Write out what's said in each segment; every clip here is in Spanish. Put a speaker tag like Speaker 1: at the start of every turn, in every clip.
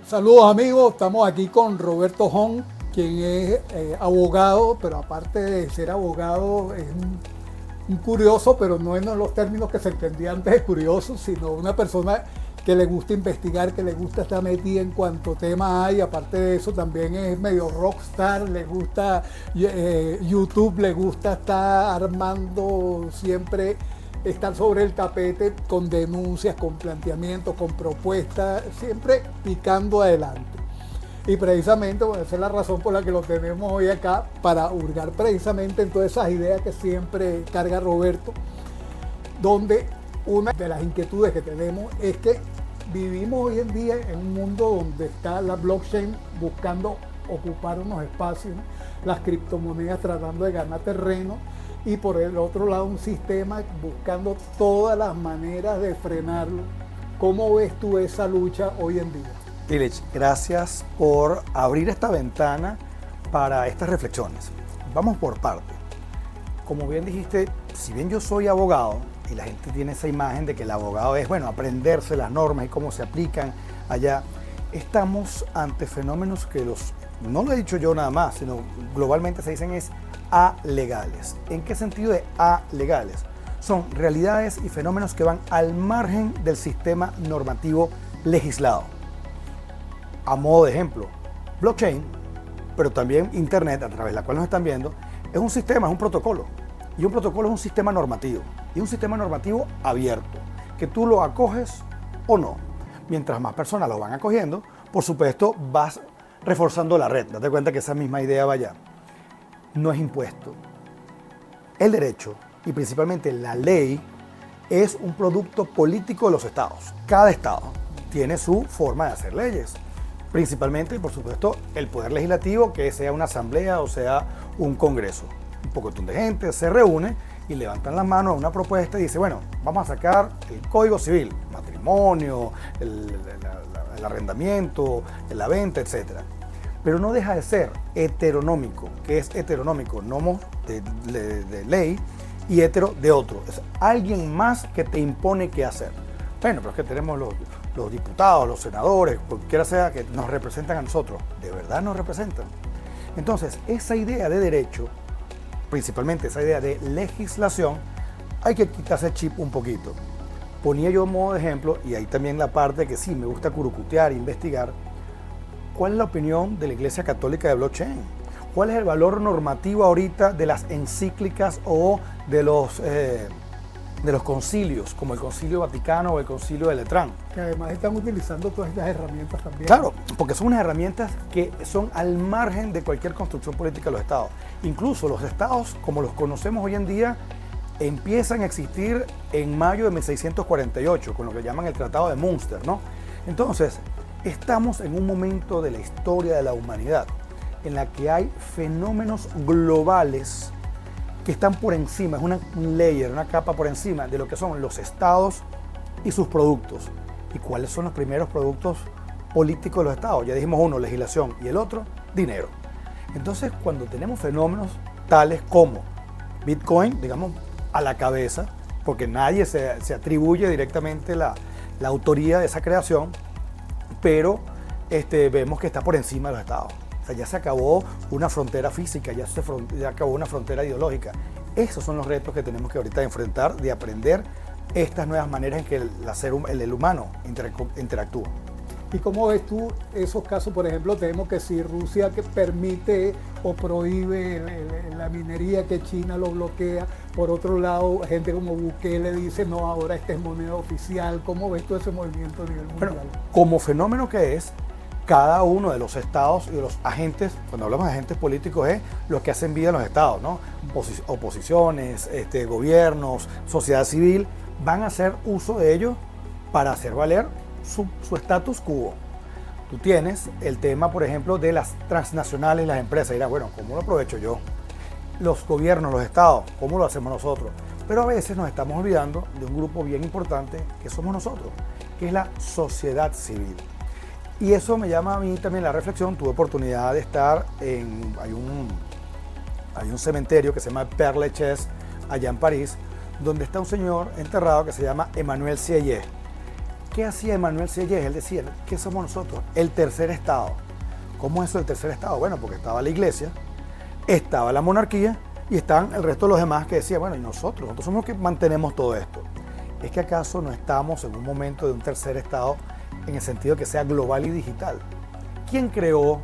Speaker 1: Saludos amigos, estamos aquí con Roberto Hong, quien es abogado, pero aparte de ser abogado es un curioso, pero no en los términos que se entendía antes de curioso, sino una persona que le gusta investigar, que le gusta estar metida en cuanto tema hay. Aparte de eso también es medio rockstar, le gusta YouTube, le gusta estar armando siempre, estar sobre el tapete con denuncias, con planteamientos, con propuestas, siempre picando adelante. Y precisamente, bueno, esa es la razón por la que lo tenemos hoy acá, para hurgar precisamente en todas esas ideas que siempre carga Roberto, donde una de las inquietudes que tenemos es que vivimos hoy en día en un mundo donde está la blockchain buscando ocupar unos espacios, ¿no? Las criptomonedas tratando de ganar terreno, y por el otro lado un sistema buscando todas las maneras de frenarlo. ¿Cómo ves tú esa lucha hoy en día?
Speaker 2: Illich, gracias por abrir esta ventana para estas reflexiones. Vamos por parte. Como bien dijiste, si bien yo soy abogado y la gente tiene esa imagen de que el abogado es, bueno, aprenderse las normas y cómo se aplican allá, estamos ante fenómenos que no lo he dicho yo nada más, sino globalmente se dicen es alegales. ¿En qué sentido de alegales? Son realidades y fenómenos que van al margen del sistema normativo legislado. A modo de ejemplo, blockchain, pero también Internet, a través de la cual nos están viendo, es un sistema, es un protocolo. Y un protocolo es un sistema normativo. Y un sistema normativo abierto, que tú lo acoges o no. Mientras más personas lo van acogiendo, por supuesto, vas reforzando la red. Date cuenta que esa misma idea va allá. No es impuesto. El derecho, y principalmente la ley, es un producto político de los estados. Cada estado tiene su forma de hacer leyes. Principalmente, por supuesto, el poder legislativo, que sea una asamblea o sea un congreso. Un poco de gente se reúne y levantan las manos a una propuesta y dice, bueno, vamos a sacar el Código Civil, matrimonio, el arrendamiento, la venta, etc. Pero no deja de ser heteronómico, que es heteronómico, nomo de ley y hetero de otro. Es alguien más que te impone qué hacer. Bueno, pero es que tenemos los diputados, los senadores, cualquiera sea que nos representan a nosotros. ¿De verdad nos representan? Entonces, esa idea de derecho, principalmente esa idea de legislación, hay que quitarse el chip un poquito. Ponía yo modo de ejemplo, y ahí también la parte que sí me gusta curucutear, investigar, ¿cuál es la opinión de la Iglesia Católica de blockchain? ¿Cuál es el valor normativo ahorita de las encíclicas o de los concilios, como el Concilio Vaticano o el Concilio de Letrán?
Speaker 1: Que además están utilizando todas estas herramientas también.
Speaker 2: Claro, porque son unas herramientas que son al margen de cualquier construcción política de los estados. Incluso los estados, como los conocemos hoy en día, empiezan a existir en mayo de 1648, con lo que llaman el Tratado de Münster, ¿no? Entonces, estamos en un momento de la historia de la humanidad en la que hay fenómenos globales que están por encima, es un layer, una capa por encima de lo que son los estados y sus productos. ¿Y cuáles son los primeros productos políticos de los estados? Ya dijimos uno, legislación, y el otro, dinero. Entonces, cuando tenemos fenómenos tales como Bitcoin, digamos, a la cabeza, porque nadie se atribuye directamente la autoría de esa creación, pero vemos que está por encima de los estados. O sea, ya se acabó una frontera física, ya acabó una frontera ideológica. Esos son los retos que tenemos que ahorita enfrentar, de aprender estas nuevas maneras en que el humano interactúa.
Speaker 1: ¿Y cómo ves tú esos casos? Por ejemplo, tenemos que si Rusia que permite o prohíbe la minería, que China lo bloquea. Por otro lado, gente como Bukele dice, no, ahora esta es moneda oficial. ¿Cómo ves tú ese movimiento a nivel mundial?
Speaker 2: Bueno, como fenómeno que es, cada uno de los estados y de los agentes, cuando hablamos de agentes políticos, es los que hacen vida en los estados, ¿no? Oposiciones, gobiernos, sociedad civil, van a hacer uso de ellos para hacer valer su status quo. Tú tienes el tema, por ejemplo, de las transnacionales, las empresas. Dirás, bueno, ¿cómo lo aprovecho yo? Los gobiernos, los estados, ¿cómo lo hacemos nosotros? Pero a veces nos estamos olvidando de un grupo bien importante que somos nosotros, que es la sociedad civil. Y eso me llama a mí también la reflexión. Tuve oportunidad de estar hay un cementerio que se llama Père Lachaise, allá en París, donde está un señor enterrado que se llama Emmanuel Sieyès, ¿Qué hacía Emmanuel Sieyès? Él decía, ¿qué somos nosotros? El tercer estado. ¿Cómo es eso el tercer estado? Bueno, porque estaba la iglesia, estaba la monarquía y estaban el resto de los demás que decían, bueno, y nosotros somos los que mantenemos todo esto. ¿Es que acaso no estamos en un momento de un tercer estado en el sentido de que sea global y digital? ¿Quién creó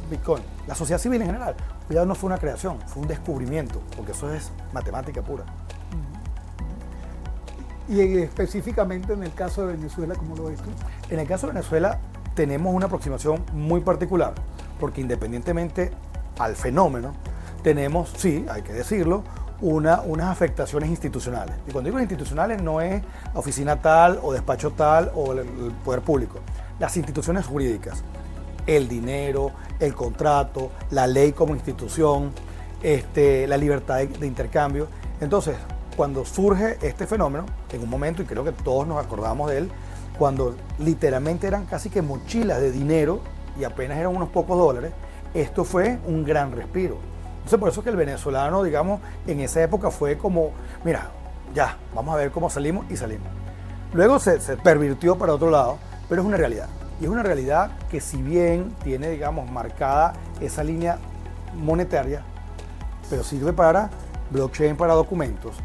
Speaker 2: Bitcoin? La sociedad civil en general. Cuidado, no fue una creación, fue un descubrimiento, porque eso es matemática pura.
Speaker 1: Y específicamente en el caso de Venezuela, ¿cómo lo ves tú?
Speaker 2: En el caso de Venezuela tenemos una aproximación muy particular, porque independientemente al fenómeno, tenemos, sí, hay que decirlo, unas afectaciones institucionales. Y cuando digo institucionales no es la oficina tal o despacho tal o el poder público, las instituciones jurídicas, el dinero, el contrato, la ley como institución, la libertad de intercambio. Entonces, cuando surge este fenómeno, en un momento, y creo que todos nos acordamos de él, cuando literalmente eran casi que mochilas de dinero y apenas eran unos pocos dólares, esto fue un gran respiro. Entonces, por eso que el venezolano, digamos, en esa época fue como, mira, ya, vamos a ver cómo salimos, y salimos. Luego se pervirtió para otro lado, pero es una realidad. Y es una realidad que, si bien tiene, digamos, marcada esa línea monetaria, pero sirve para blockchain, para documentos.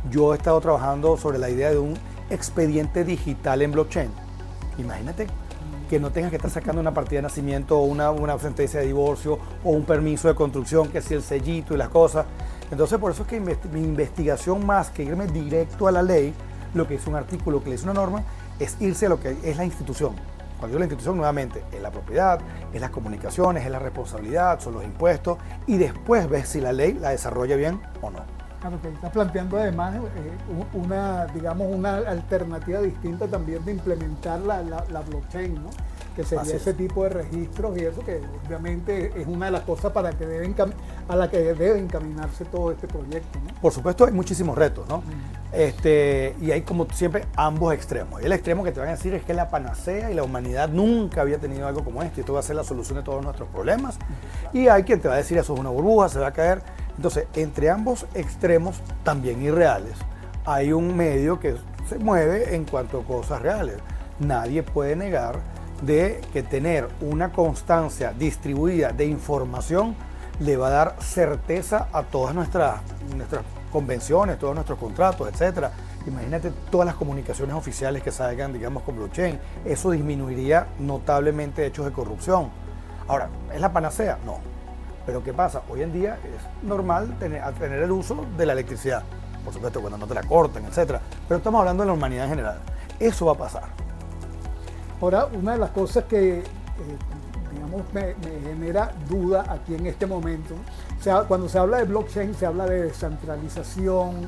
Speaker 2: Yo he estado trabajando sobre la idea de un expediente digital en blockchain. Imagínate que no tengas que estar sacando una partida de nacimiento o una sentencia de divorcio o un permiso de construcción, que si el sellito y las cosas. Entonces, por eso es que mi investigación, más que irme directo a la ley, lo que es un artículo, que es una norma, es irse a lo que es la institución. Cuando digo la institución, nuevamente, es la propiedad, es las comunicaciones, es la responsabilidad, son los impuestos, y después ves si la ley la desarrolla bien o no.
Speaker 1: Claro, que está planteando además una alternativa distinta también de implementar la blockchain, ¿no? Que sería ese tipo de registros, y eso que obviamente es una de las cosas a la que debe encaminarse todo este proyecto, ¿no?
Speaker 2: Por supuesto, hay muchísimos retos, ¿no? Y hay, como siempre, ambos extremos. Y el extremo que te van a decir es que es la panacea y la humanidad nunca había tenido algo como esto, y esto va a ser la solución de todos nuestros problemas. Y hay quien te va a decir, eso es una burbuja, se va a caer. Entonces, entre ambos extremos, también irreales, hay un medio que se mueve en cuanto a cosas reales. Nadie puede negar de que tener una constancia distribuida de información le va a dar certeza a todas nuestras convenciones, todos nuestros contratos, etcétera. Imagínate todas las comunicaciones oficiales que salgan, digamos, con blockchain. Eso disminuiría notablemente hechos de corrupción. Ahora, ¿es la panacea? No. Pero ¿qué pasa? Hoy en día es normal tener el uso de la electricidad. Por supuesto, cuando no te la corten, etcétera. Pero estamos hablando de la humanidad en general. Eso va a pasar.
Speaker 1: Ahora, una de las cosas que me genera duda aquí en este momento, cuando se habla de blockchain, se habla de descentralización.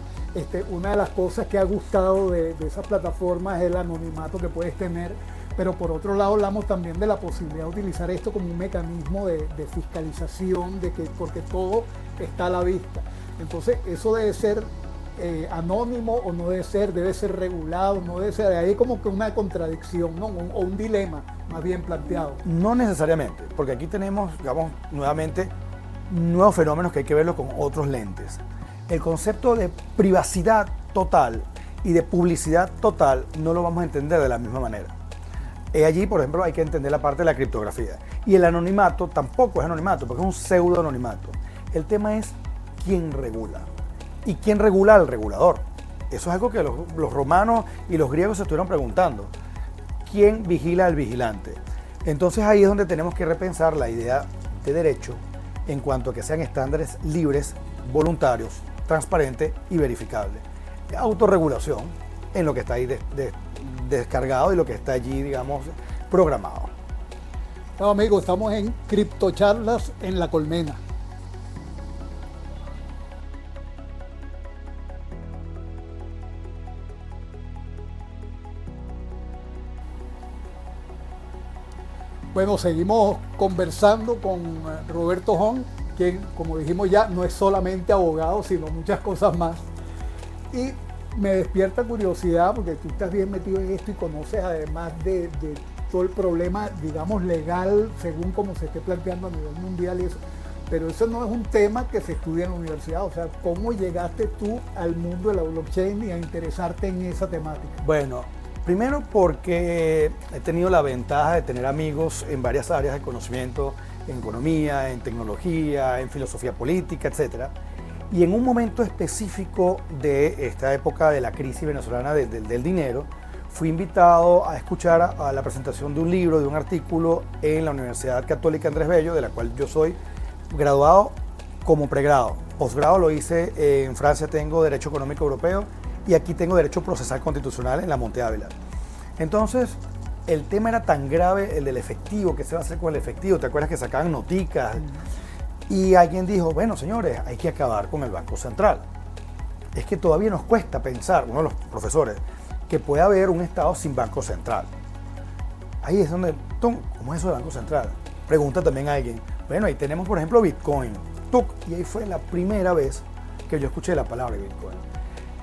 Speaker 1: Una de las cosas que ha gustado de esas plataformas es el anonimato que puedes tener, pero por otro lado hablamos también de la posibilidad de utilizar esto como un mecanismo de fiscalización, porque todo está a la vista. Entonces, eso debe ser anónimo o no debe ser regulado, no debe ser, hay como que una contradicción, ¿no? O un dilema más bien planteado.
Speaker 2: No necesariamente, porque aquí tenemos, digamos, nuevamente, nuevos fenómenos que hay que verlo con otros lentes. El concepto de privacidad total y de publicidad total no lo vamos a entender de la misma manera. Allí, por ejemplo, hay que entender la parte de la criptografía. Y el anonimato tampoco es anonimato, porque es un pseudo anonimato. El tema es quién regula. ¿Y quién regula al regulador? Eso es algo que los romanos y los griegos se estuvieron preguntando. ¿Quién vigila al vigilante? Entonces ahí es donde tenemos que repensar la idea de derecho en cuanto a que sean estándares libres, voluntarios, transparentes y verificables. Autorregulación en lo que está ahí descargado y lo que está allí, digamos, programado.
Speaker 1: No, amigos, estamos en Criptocharlas en La Colmena. Bueno, seguimos conversando con Roberto Hong, quien, como dijimos ya, no es solamente abogado, sino muchas cosas más. Y me despierta curiosidad, porque tú estás bien metido en esto y conoces además de todo el problema, digamos, legal, según como se esté planteando a nivel mundial y eso. Pero eso no es un tema que se estudia en la universidad. O sea, ¿cómo llegaste tú al mundo de la blockchain y a interesarte en esa temática?
Speaker 2: Bueno, Primero porque he tenido la ventaja de tener amigos en varias áreas de conocimiento, en economía, en tecnología, en filosofía política, etc. Y en un momento específico de esta época de la crisis venezolana del dinero, fui invitado a escuchar a la presentación de un libro, de un artículo en la Universidad Católica Andrés Bello, de la cual yo soy graduado como pregrado. Posgrado lo hice en Francia, tengo Derecho Económico Europeo y aquí tengo Derecho Procesal Constitucional en la Monte Ávila. Entonces, el tema era tan grave, el del efectivo, ¿qué se va a hacer con el efectivo? ¿Te acuerdas que sacaban noticas? Y alguien dijo, bueno, señores, hay que acabar con el Banco Central. Es que todavía nos cuesta pensar, uno de los profesores, que puede haber un Estado sin Banco Central. Ahí es donde, ¿cómo es eso del Banco Central? Pregunta también a alguien. Bueno, ahí tenemos, por ejemplo, Bitcoin. Y ahí fue la primera vez que yo escuché la palabra Bitcoin.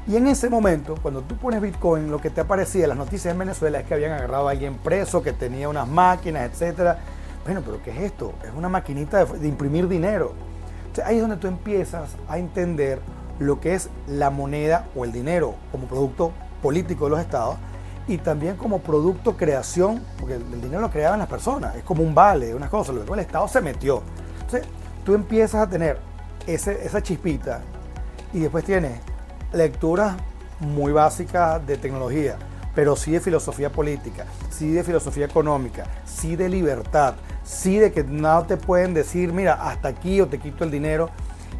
Speaker 2: Y en ese momento, cuando tú pones Bitcoin, lo que te aparecía en las noticias en Venezuela es que habían agarrado a alguien preso, que tenía unas máquinas, etc. Bueno, pero ¿qué es esto? Es una maquinita de imprimir dinero. Entonces, ahí es donde tú empiezas a entender lo que es la moneda o el dinero como producto político de los estados y también como producto creación, porque el dinero lo creaban las personas, es como un vale, una cosa, luego el Estado se metió. Entonces tú empiezas a tener esa chispita y después tienes lecturas muy básicas de tecnología, pero sí de filosofía política, sí de filosofía económica, sí de libertad, sí de que no te pueden decir, mira, hasta aquí o te quito el dinero,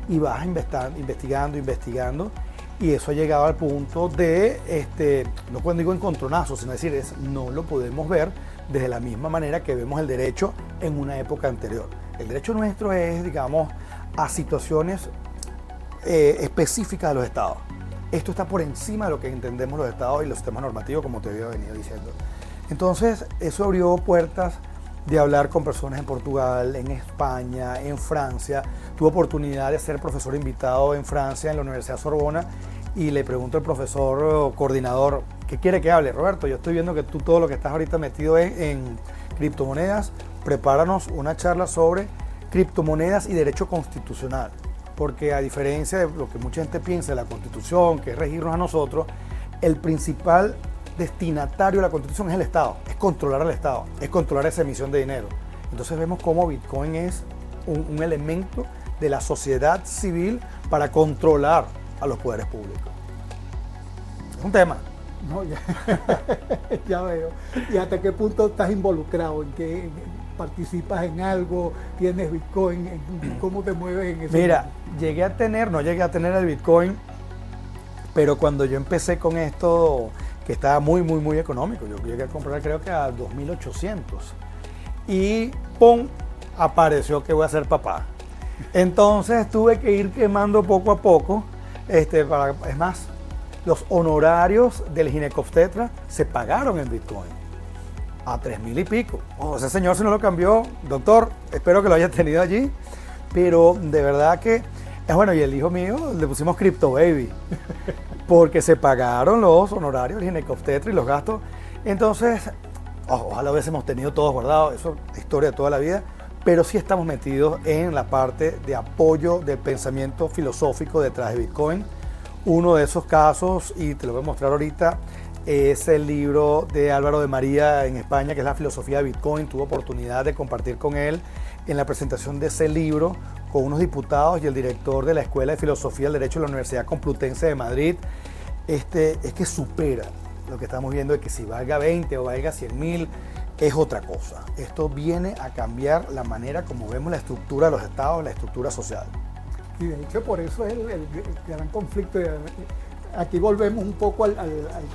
Speaker 2: y vas investigando, y eso ha llegado al punto de, no cuando digo encontronazo, sino decir, no lo podemos ver desde la misma manera que vemos el derecho en una época anterior. El derecho nuestro es, digamos, a situaciones específicas de los estados. Esto está por encima de lo que entendemos los estados y los sistemas normativos, como te había venido diciendo. Entonces, eso abrió puertas de hablar con personas en Portugal, en España, en Francia. Tuve oportunidad de ser profesor invitado en Francia, en la Universidad Sorbona, y le pregunto al profesor coordinador, ¿qué quiere que hable? Roberto, yo estoy viendo que tú todo lo que estás ahorita metido en criptomonedas, prepáranos una charla sobre criptomonedas y derecho constitucional. Porque a diferencia de lo que mucha gente piensa de la Constitución, que es regirnos a nosotros, el principal destinatario de la Constitución es el Estado, es controlar al Estado, es controlar esa emisión de dinero. Entonces vemos cómo Bitcoin es un elemento de la sociedad civil para controlar a los poderes públicos. Es un tema.
Speaker 1: No, ya veo. ¿Y hasta qué punto estás involucrado? ¿En qué participas en algo? ¿Tienes Bitcoin? ¿Cómo te mueves en eso?
Speaker 2: Mira, no llegué a tener el Bitcoin, pero cuando yo empecé con esto, que estaba muy económico, yo llegué a comprar creo que a 2.800 y ¡pum! Apareció que voy a ser papá. Entonces tuve que ir quemando poco a poco, es más, los honorarios del ginecobstetra se pagaron en Bitcoin a 3.000 y pico. Ese señor se no lo cambió, doctor, espero que lo haya tenido allí, pero de verdad que es bueno. Y el hijo mío le pusimos Crypto Baby porque se pagaron los honorarios del ginecobstetra y los gastos. Entonces, ojalá hubiésemos tenido todos guardados, eso es historia de toda la vida, pero sí estamos metidos en la parte de apoyo del pensamiento filosófico detrás de Bitcoin. Uno de esos casos, y te lo voy a mostrar ahorita, es el libro de Álvaro de María en España, que es La filosofía de Bitcoin. Tuve oportunidad de compartir con él en la presentación de ese libro con unos diputados y el director de la Escuela de Filosofía del Derecho de la Universidad Complutense de Madrid. Es que supera lo que estamos viendo de que si valga 20 o valga 100.000 es otra cosa. Esto viene a cambiar la manera como vemos la estructura de los estados, la estructura social.
Speaker 1: Y de hecho por eso es el gran conflicto. Aquí volvemos un poco al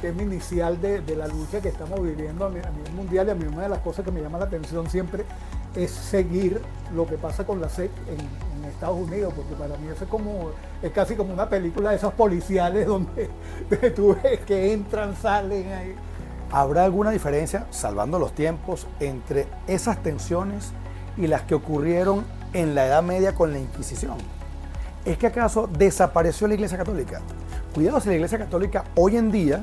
Speaker 1: tema inicial de la lucha que estamos viviendo a nivel mundial, y a mí una de las cosas que me llama la atención siempre es seguir lo que pasa con la SEC en Estados Unidos, porque para mí eso es casi como una película de esas policiales donde tú ves que entran, salen ahí.
Speaker 2: ¿Habrá alguna diferencia, salvando los tiempos, entre esas tensiones y las que ocurrieron en la Edad Media con la Inquisición? ¿Es que acaso desapareció la Iglesia Católica? Cuidado, si la Iglesia Católica hoy en día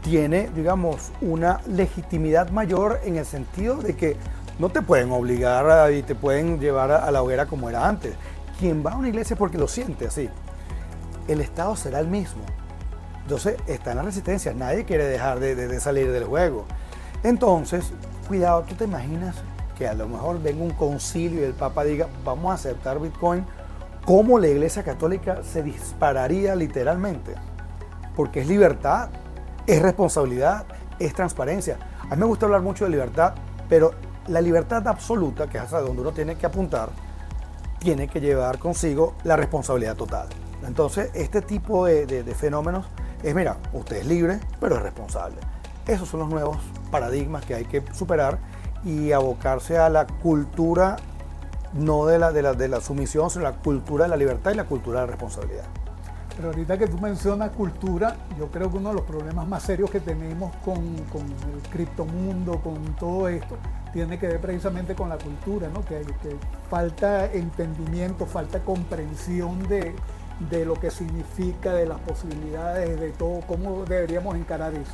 Speaker 2: tiene, digamos, una legitimidad mayor en el sentido de que no te pueden obligar y te pueden llevar a la hoguera como era antes. Quien va a una iglesia es porque lo siente así. El Estado será el mismo. Entonces está en la resistencia, nadie quiere dejar de salir del juego. Entonces, cuidado, tú te imaginas que a lo mejor venga un concilio y el Papa diga, vamos a aceptar Bitcoin, ¿cómo la Iglesia Católica se dispararía literalmente? Porque es libertad, es responsabilidad, es transparencia. A mí me gusta hablar mucho de libertad, pero la libertad absoluta, que es hacia donde uno tiene que apuntar, tiene que llevar consigo la responsabilidad total. Entonces, este tipo de fenómenos es, mira, usted es libre, pero es responsable. Esos son los nuevos paradigmas que hay que superar y abocarse a la cultura, no de la sumisión, sino la cultura de la libertad y la cultura de la responsabilidad.
Speaker 1: Pero ahorita que tú mencionas cultura, yo creo que uno de los problemas más serios que tenemos con el criptomundo, con todo esto, tiene que ver precisamente con la cultura, ¿no? Que falta entendimiento, falta comprensión de lo que significa, de las posibilidades, de todo, cómo deberíamos encarar eso.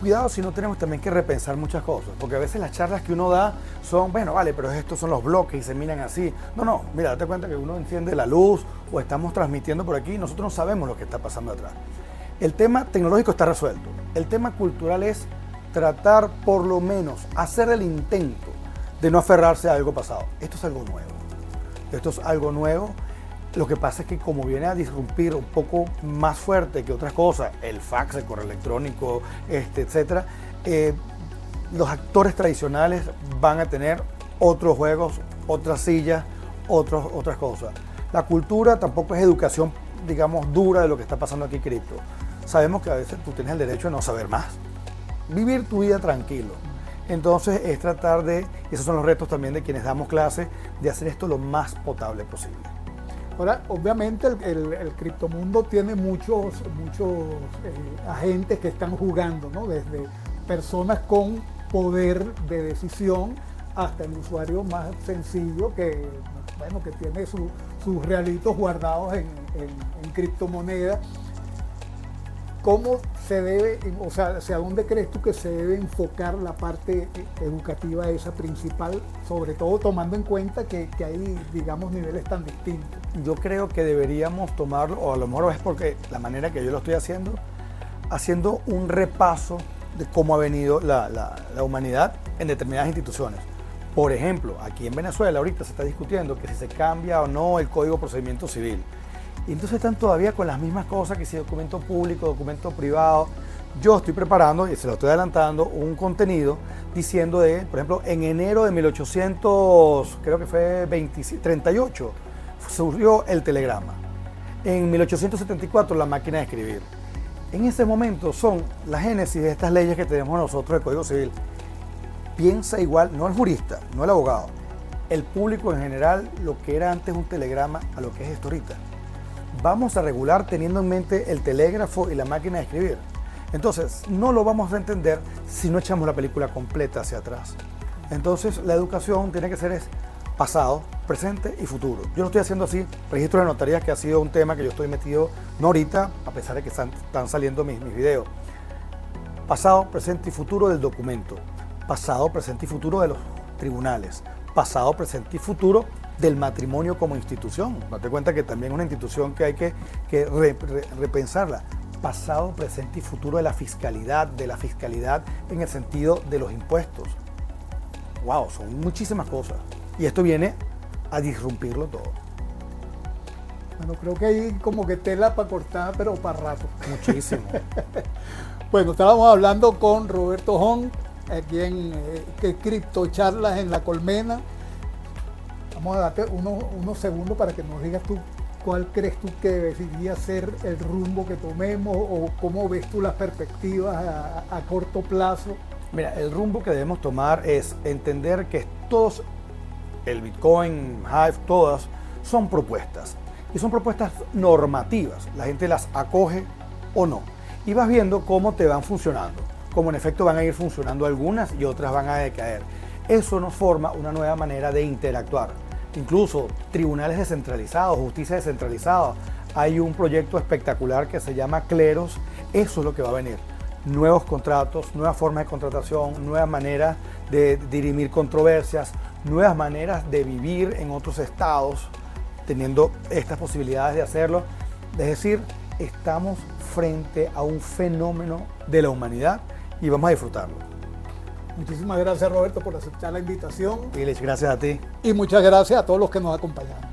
Speaker 2: Cuidado si no tenemos también que repensar muchas cosas, porque a veces las charlas que uno da son, bueno, vale, pero estos son los bloques y se miran así. No, mira, date cuenta que uno enciende la luz o estamos transmitiendo por aquí y nosotros no sabemos lo que está pasando atrás. El tema tecnológico está resuelto. El tema cultural es tratar por lo menos, hacer el intento de no aferrarse a algo pasado. Esto es algo nuevo. Esto es algo nuevo. Lo que pasa es que como viene a disrumpir un poco más fuerte que otras cosas, el fax, el correo electrónico, etcétera, los actores tradicionales van a tener otros juegos, otras sillas, otras cosas. La cultura tampoco es educación, digamos, dura de lo que está pasando aquí en cripto. Sabemos que a veces tú tienes el derecho de no saber más, vivir tu vida tranquilo. Entonces es tratar de, y esos son los retos también de quienes damos clases, de hacer esto lo más potable posible.
Speaker 1: Ahora, obviamente el criptomundo tiene muchos agentes que están jugando, ¿no? Desde personas con poder de decisión hasta el usuario más sencillo que, bueno, que tiene sus realitos guardados en criptomonedas. ¿Cómo se debe, o sea, hacia dónde crees tú que se debe enfocar la parte educativa esa principal, sobre todo tomando en cuenta que hay, digamos, niveles tan distintos?
Speaker 2: Yo creo que deberíamos tomarlo, o a lo mejor es porque la manera que yo lo estoy haciendo un repaso de cómo ha venido la humanidad en determinadas instituciones. Por ejemplo, aquí en Venezuela ahorita se está discutiendo que si se cambia o no el Código de Procedimiento Civil. Y entonces están todavía con las mismas cosas, que si documento público, documento privado. Yo estoy preparando, y se lo estoy adelantando, un contenido diciendo de, por ejemplo, en enero de 1800, creo que fue 38, surgió el telegrama. En 1874 la máquina de escribir. En ese momento son la génesis de estas leyes que tenemos nosotros del Código Civil. Piensa igual, no el jurista, no el abogado, el público en general, lo que era antes un telegrama a lo que es esto ahorita. Vamos a regular teniendo en mente el telégrafo y la máquina de escribir. Entonces, no lo vamos a entender si no echamos la película completa hacia atrás. Entonces, la educación tiene que ser pasado, presente y futuro. Yo lo estoy haciendo así, registro de notarías, que ha sido un tema que yo estoy metido, no ahorita, a pesar de que están saliendo mis videos. Pasado, presente y futuro del documento. Pasado, presente y futuro de los tribunales. Pasado, presente y futuro del matrimonio como institución. Date cuenta que también es una institución que hay que repensarla. Pasado, presente y futuro de la fiscalidad en el sentido de los impuestos. Wow, son muchísimas cosas. Y esto viene a disrumpirlo todo.
Speaker 1: Bueno, creo que hay como que tela para cortar, pero para rato.
Speaker 2: Muchísimo.
Speaker 1: Bueno, estábamos hablando con Roberto Hong, aquí en Cripto Charlas en La Colmena. Vamos a darte unos segundos para que nos digas tú cuál crees tú que debería ser el rumbo que tomemos, o cómo ves tú las perspectivas a corto plazo.
Speaker 2: Mira, el rumbo que debemos tomar es entender que todos, el Bitcoin, Hive, todas son propuestas. Y son propuestas normativas. La gente las acoge o no. Y vas viendo cómo te van funcionando. Cómo en efecto van a ir funcionando algunas y otras van a decaer. Eso nos forma una nueva manera de interactuar. Incluso tribunales descentralizados, justicia descentralizada. Hay un proyecto espectacular que se llama Cleros. Eso es lo que va a venir. Nuevos contratos, nuevas formas de contratación, nuevas maneras de dirimir controversias, nuevas maneras de vivir en otros estados, teniendo estas posibilidades de hacerlo. Es decir, estamos frente a un fenómeno de la humanidad y vamos a disfrutarlo.
Speaker 1: Muchísimas gracias, Roberto, por aceptar la invitación.
Speaker 2: Ilich, gracias a ti.
Speaker 1: Y muchas gracias a todos los que nos acompañaron.